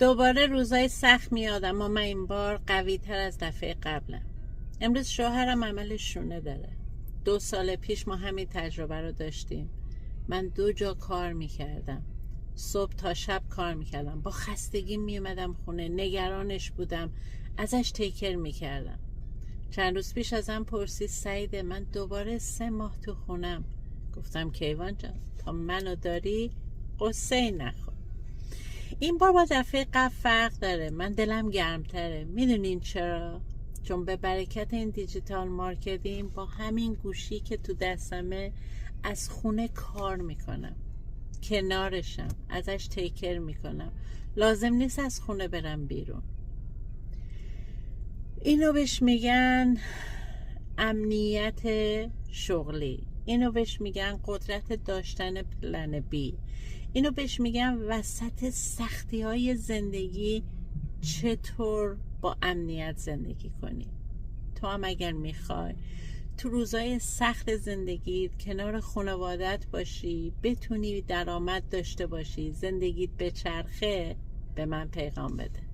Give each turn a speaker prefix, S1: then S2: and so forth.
S1: دوباره روزای سخت میاد، اما من این بار قوی تر از دفعه قبلم. امروز شوهرم عمل شونه داره. 2 سال پیش ما همین تجربه رو داشتیم. من 2 جا کار میکردم، صبح تا شب کار میکردم، با خستگی میومدم خونه، نگرانش بودم، ازش تیکر میکردم. چند روز پیش ازم پرسید سعیده من دوباره 3 ماه تو خونم. گفتم کیوان جان تا منو داری قصه نخور. این بار با دفعه قبل فرق داره. من دلم گرمتره. میدونین چرا؟ چون به برکت این دیجیتال مارکتینگ با همین گوشی که تو دستمه از خونه کار میکنم، کنارشم، ازش تیکر میکنم، لازم نیست از خونه برم بیرون. اینو بهش میگن امنیت شغلی، اینو بهش میگن قدرت داشتن پلن بی، اینو بهش میگن وسط سختی های زندگی چطور با امنیت زندگی کنی. تو هم اگر میخوای تو روزای سخت زندگی کنار خانوادت باشی، بتونی درآمد داشته باشی، زندگیت بچرخه، به من پیغام بده.